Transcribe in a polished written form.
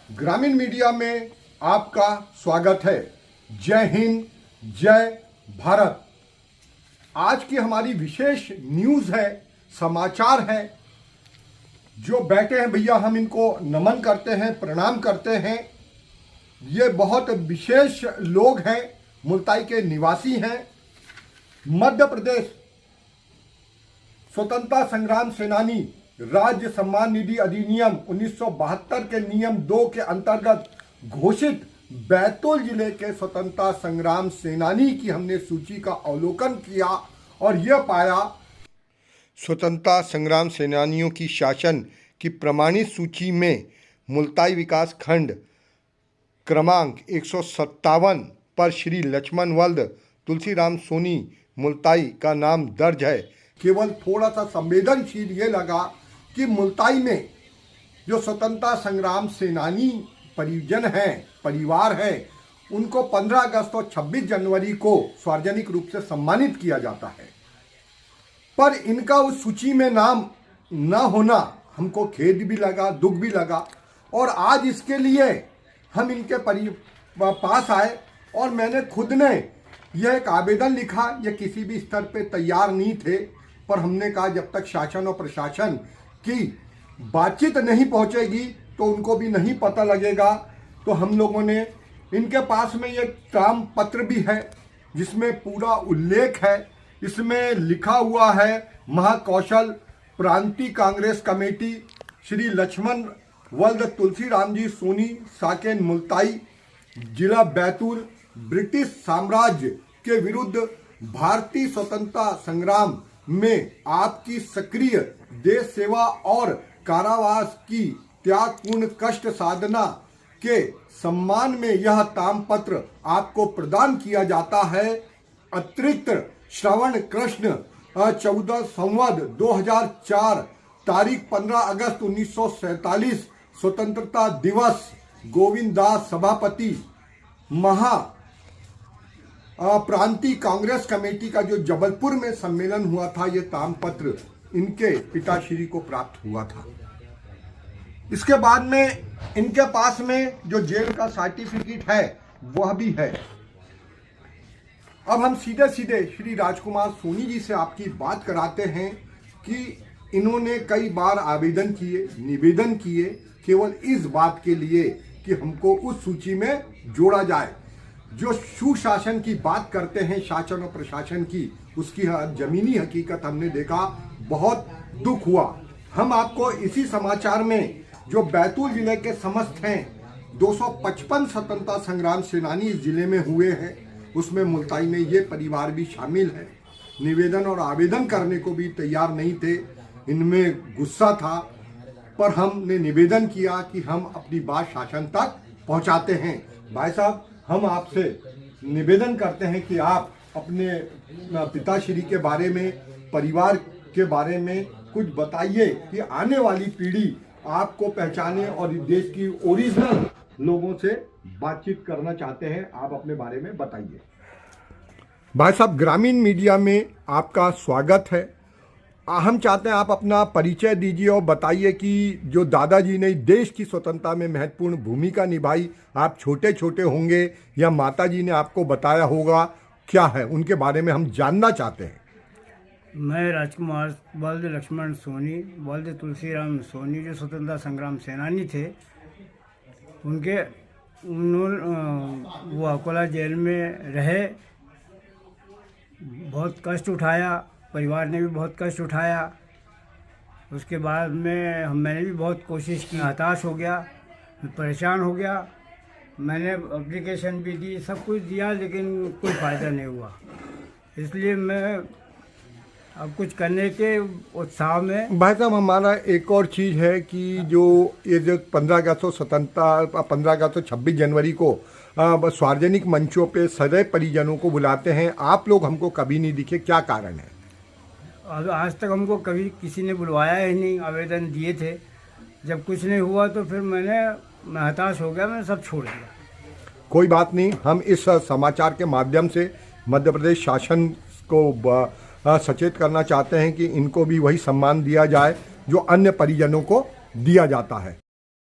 ग्रामीण मीडिया में आपका स्वागत है। जय हिंद, जय भारत। आज की हमारी विशेष न्यूज़ है, समाचार है। जो बैठे हैं भैया, हम इनको नमन करते हैं, प्रणाम करते हैं। ये बहुत विशेष लोग हैं, मुल्ताई के निवासी हैं। मध्य प्रदेश स्वतंत्रता संग्राम सेनानी राज्य सम्मान निधि अधिनियम 1972 के नियम 2 के अंतर्गत घोषित बैतूल जिले के स्वतंत्रता संग्राम सेनानी की हमने सूची का अवलोकन किया और यह पाया स्वतंत्रता संग्राम सेनानियों की शासन की प्रमाणित सूची में मुल्ताई विकास खंड क्रमांक 157 पर श्री लक्ष्मण वल्द तुलसीराम सोनी मुल्ताई का नाम दर्ज है। केवल थोड़ा सा संवेदनशील ये लगा कि मुल्ताई में जो स्वतंत्रता संग्राम सेनानी परिजन हैं, परिवार हैं, उनको 15 अगस्त और 26 जनवरी को सार्वजनिक रूप से सम्मानित किया जाता है, पर इनका उस सूची में नाम न होना हमको खेद भी लगा, दुख भी लगा। और आज इसके लिए हम इनके पास आए और मैंने खुद ने यह एक आवेदन लिखा। ये किसी भी स्तर पे तैयार नहीं थे, पर हमने कहा जब तक शासन और प्रशासन की बातचीत नहीं पहुंचेगी तो उनको भी नहीं पता लगेगा। तो हम लोगों ने इनके पास में ये काम पत्र भी है जिसमें पूरा उल्लेख है। इसमें लिखा हुआ है महाकौशल प्रांतीय कांग्रेस कमेटी श्री लक्ष्मण वल्द तुलसीराम जी सोनी साकेन मुल्ताई जिला बैतूल ब्रिटिश साम्राज्य के विरुद्ध भारतीय स्वतंत्रता संग्राम में आपकी सक्रिय देश सेवा और कारावास की त्यागपूर्ण कष्ट साधना के सम्मान में यह तामपत्र आपको प्रदान किया जाता है। अतिरिक्त श्रवण कृष्ण 14 संवत 2004 तारीख 15 अगस्त 1947 स्वतंत्रता दिवस गोविंद दास सभापति महा प्रांतीय कांग्रेस कमेटी का जो जबलपुर में सम्मेलन हुआ था, ये तामपत्र इनके पिताश्री को प्राप्त हुआ था। इसके बाद में इनके पास में जो जेल का सर्टिफिकेट है वह भी है। अब हम सीधे सीधे श्री राजकुमार सोनी जी से आपकी बात कराते हैं कि इन्होंने कई बार आवेदन किए, निवेदन किए, केवल इस बात के लिए कि हमको उस सूची में जोड़ा जाए। जो सुशासन की बात करते हैं, शासन और प्रशासन की, उसकी जमीनी हकीकत हमने देखा, बहुत दुख हुआ। हम आपको इसी समाचार में जो बैतूल जिले के समस्त हैं 255 स्वतंत्रता संग्राम सेनानी इस जिले में हुए हैं, उसमें मुल्ताई में ये परिवार भी शामिल है। निवेदन और आवेदन करने को भी तैयार नहीं थे, इनमें गुस्सा था, पर हमने निवेदन किया कि हम अपनी बात शासन तक पहुंचाते हैं। भाई साहब, हम आपसे निवेदन करते हैं कि आप अपने पिताश्री के बारे में, परिवार के बारे में कुछ बताइए कि आने वाली पीढ़ी आपको पहचाने और इस देश की ओरिजिनल लोगों से बातचीत करना चाहते हैं। आप अपने बारे में बताइए। भाई साहब, ग्रामीण मीडिया में आपका स्वागत है। हम चाहते हैं आप अपना परिचय दीजिए और बताइए कि जो दादाजी ने देश की स्वतंत्रता में महत्वपूर्ण भूमिका निभाई, आप छोटे छोटे होंगे या माताजी ने आपको बताया होगा, क्या है उनके बारे में हम जानना चाहते हैं। मैं राजकुमार वल्द लक्ष्मण सोनी वल्द तुलसीराम सोनी जो स्वतंत्रता संग्राम सेनानी थे, उन्होंने वो अकोला जेल में रहे, बहुत कष्ट उठाया, परिवार ने भी बहुत कष्ट उठाया। उसके बाद में मैंने भी बहुत कोशिश की, हताश हो गया, परेशान हो गया। मैंने एप्लीकेशन भी दी, सब कुछ दिया, लेकिन कोई फ़ायदा नहीं हुआ। इसलिए मैं अब कुछ करने के उत्साह में। भाई साहब, हमारा एक और चीज़ है कि जो 15 अगस्त स्वतंत्रता, 15 अगस्त 26 जनवरी को सार्वजनिक मंचों पे सदैव परिजनों को बुलाते हैं, आप लोग हमको कभी नहीं दिखे, क्या कारण है? आज तक हमको कभी किसी ने बुलवाया ही नहीं। आवेदन दिए थे, जब कुछ नहीं हुआ तो फिर मैं हताश हो गया, मैंने सब छोड़ दिया। कोई बात नहीं, हम इस समाचार के माध्यम से मध्य प्रदेश शासन को सचेत करना चाहते हैं कि इनको भी वही सम्मान दिया जाए जो अन्य परिजनों को दिया जाता है।